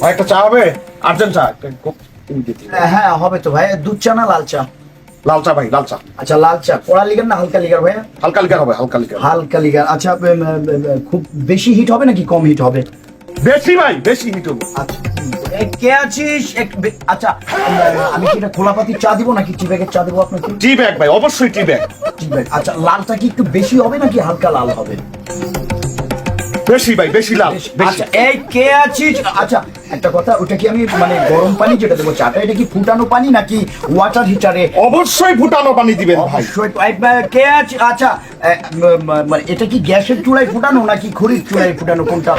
ভাই একটা চা হবে, আর্জেন্ট চা। হ্যাঁ হবে তো ভাই। দুধ চা না লাল চা? লাল চা ভাই, লাল চা। আচ্ছা লাল চা। কড়া লিগার না হালকা লিগার ভাইয়া? হালকা লিকার হবে, হালকা লিকার। হালকা লিগার। আচ্ছা খুব বেশি হিট হবে নাকি কম হিট হবে? বেশি ভাই, বেশি হিট হবে। আচ্ছা কে আছিস? আচ্ছা আমি কি এটা খোলা পাতির চা দিব নাকি টি ব্যাগের চা দিব আপনাকে? টি ব্যাগ ভাই, অবশ্যই টি ব্যাগ। টি ব্যাগ। আচ্ছা লালটা কি একটু বেশি হবে নাকি হালকা লাল হবে? বেশি ভাই, বেশি লাল। আচ্ছা এই কে আছিস? আচ্ছা একটা কথা, ওটা কি আমি মানে গরম পানি যেটা দেবো চাটা, এটা কি ফুটানো পানি নাকি ওয়াটার হিটারে? অবশ্যই ফুটানো পানি দিবেন ভাই। অবশ্যই। কে আছে? আচ্ছা মানে এটা কি গ্যাসের চুলায় ফুটানো নাকি খড়ির চুলায় ফুটানো, কোনটা?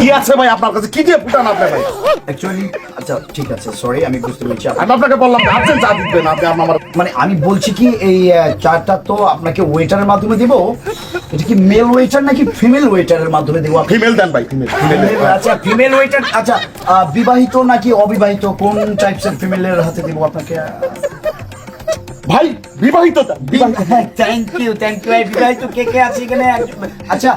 কি আছে ভাই আপনার কাছে, কি দিয়ে ফুটান আপনি ভাই? অ্যাকচুয়ালি আচ্ছা ঠিক আছে, সরি আমি বুঝতে পেরেছি। আমি আপনাকে বললাম আর্জেন্ট চা দিবেন আপনি। আমার মানে আমি বলছি কি এই চাটা তো আপনাকে ওয়েটারের মাধ্যমে দেবো, এটা কি মেল ওয়েটার নাকি ফিমেল ওয়েটারের মাধ্যমে দেবো? ফিমেল দেন ভাই, ফিমেল। আচ্ছা ফিমেল ওয়েটার। আচ্ছা বিবাহিত নাকি অবিবাহিত, কোন টাইপসের ফিমেলের হাতে দেবো আপনাকে? ভাই বিবাহিত দেন, বিবাহিত। থ্যাংক ইউ ভাই। বিবাহিত কে কে আছে এখানে? আচ্ছা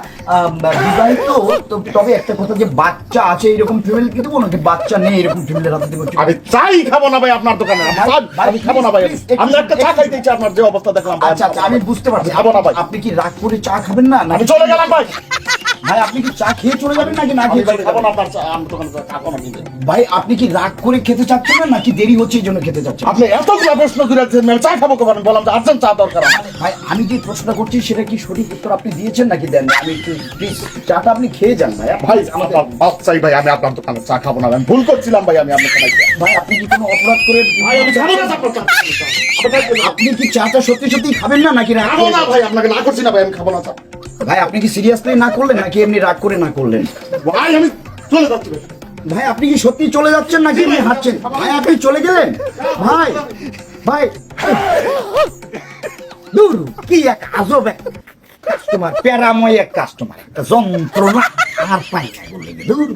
বিবাহিত তো, তবে একটা কথা, যে বাচ্চা আছে এরকম ফিমেল কে দেবো নাকি বাচ্চা নেই এরকম ফিমেলের হাতে দেবো? আমি চাই খাবো না ভাই আপনার দোকানে, আমি খাবো না ভাই। আমি একটা চা খাইতে চাই, আপনার যে অবস্থা দেখলাম। আচ্ছা আচ্ছা আমি বুঝতে পারছি। খাবো না ভাই। আপনি কি রাগ করে চা খাবেন না? আমি চলে গেলাম ভাই। ভাই আপনি কি চা খেয়ে চলে যাবেন নাকি না খেয়ে চলে খাবো যাবেন? না আপনার চা, আমার দোকানে খাবো না। ভাই আপনি কি রাগ করে খেতে চাচ্ছেন না নাকি দেরি হচ্ছে এই জন্য খেতে চাচ্ছেন? আপনি এতগুলো প্রশ্ন করেছেন, চা খাবো কখন বললাম যে আর্জেন্ট চা দরকার। ভাই আমি যে প্রশ্ন করছি সেটা কি সঠিক উত্তর আপনি দিয়েছেন নাকি দেন? আমি একটু প্লিজ চাটা আপনি খেয়ে যান ভাই। ভাই আমার বাচ্চাই ভাই, আমি আপনার দোকানে চা খাবো না। আমি ভুল করছিলাম ভাই, আমি আপনার দোকানে। ভাই আপনি কি কোনো অপরাধ করে? ভাই আমি খাবো না আপনার চা। আপনি কি চাটা সত্যি সত্যি খাবেন না নাকি রাগ খাবো করে? না ভাই, আপনাকে না করছি না ভাই, আমি খাবো না চা। ভাই আপনি কি সিরিয়াসলি না করলেন নাকি এমনি রাগ করে না করলেন? ভাই আমি চলে যাচ্ছি ভাই। ভাই আপনি কি সত্যি চলে যাচ্ছেন নাকি এমনি হাঁটছেন? ভাই আপনি চলে গেলেন? ভাই ভাই দূর কি এক আজব এক কাস্টমার, প্যারাময় এক কাস্টমার, একটা যন্ত্রণা। আর পাই না বলে দূর।